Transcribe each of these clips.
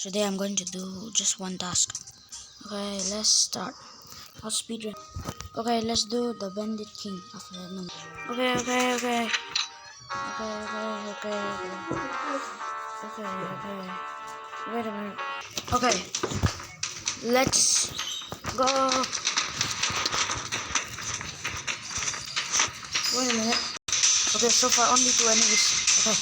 Today I'm going to do just one task. Okay, let's start. I'll speedrun. Okay, let's do the Bandit King after that number. Okay. Wait a minute. Okay, let's go. Wait a minute. Okay, so far only 2 enemies. Okay.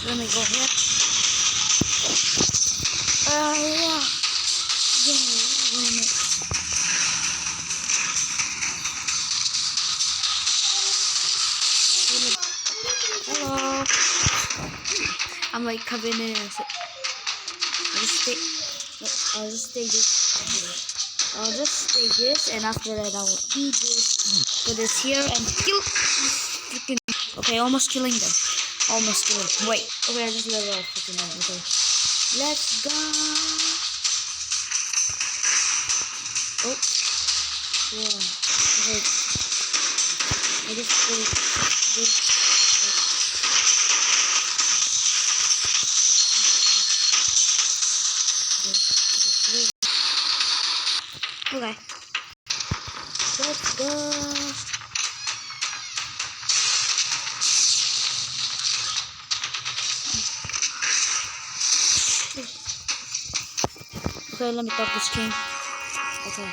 Let me go here. Yeah. Wait a minute. Hello. I'm like coming in. I'll just take this, and after that I will eat this. Put this here and kill. Freaking. Okay, almost killing them. Wait. Okay, I just level up freaking them. Okay. Let's go. Oh. Yeah. Okay. I just put this. Okay. Let's go. Okay, let me talk this king. Okay.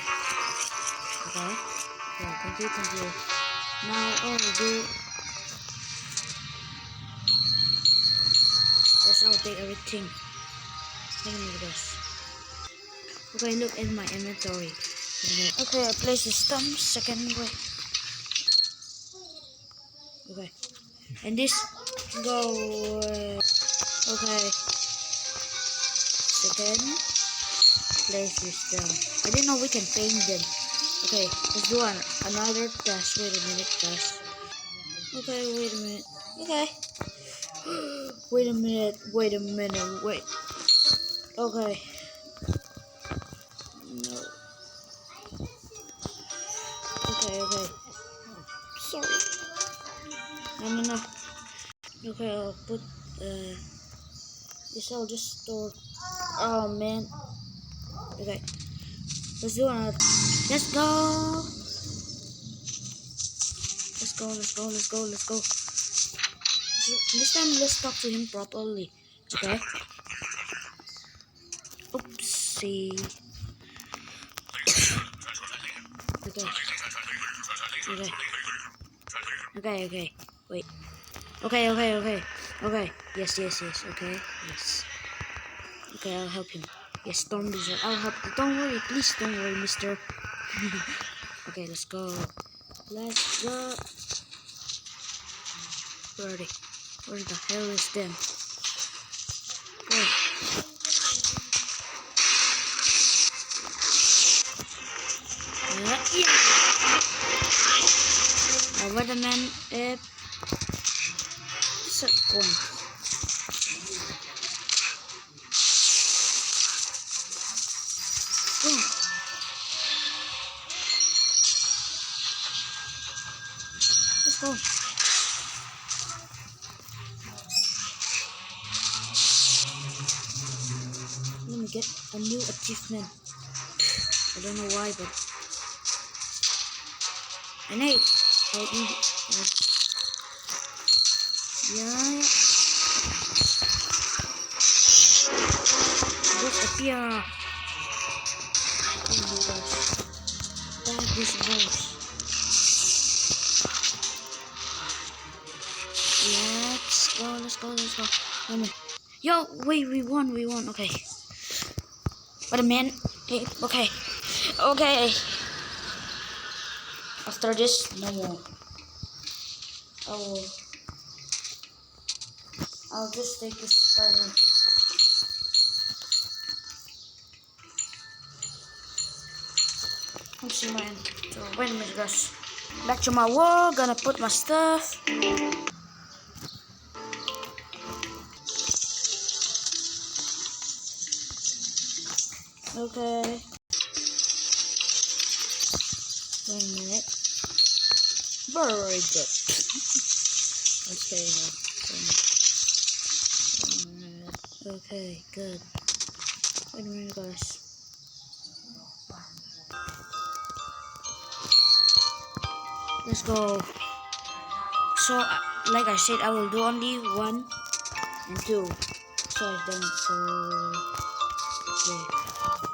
Continue. Now I will do. Yes, I'll take everything. Let me do this. Okay, look in my inventory. Okay, I place the stump. Second way. Okay, and this go. Okay. Second. Place this down. I didn't know we can paint them. Okay, let's do another task. Wait a minute, guys. Okay, wait a minute. Okay. Wait a minute. Wait. Okay. No. Okay. Sorry. No. Okay, I'll put this. I'll just store. Oh man. Okay. Let's do another. Let's go. This time, let's talk to him properly. Okay. Oopsie. Okay. Wait. Okay. Yes. Okay. Yes. Okay, I'll help him. Yes, Storm Blizzard. I'll help you. Don't worry, please don't worry, mister. Okay, let's go. Where are they? Where the hell is them? Oh. Yeah. Weatherman, second. Let's go. Let me get a new achievement. I don't know why, but an 8. Yeah. Just appear. Oh my gosh. That is boss. Let's go. Yo, wait, we won. Okay. But a man. Hey, okay. After this, no more. I'll just take this spider. Let's see, man. So, wait a minute, guys. Back to my wall. Gonna put my stuff. Okay. Wait a minute. Very good. Let's stay here. Okay, good. Wait a minute, guys. Let's go. So, like I said, I will do only 1 and 2. So I've done it. So, okay.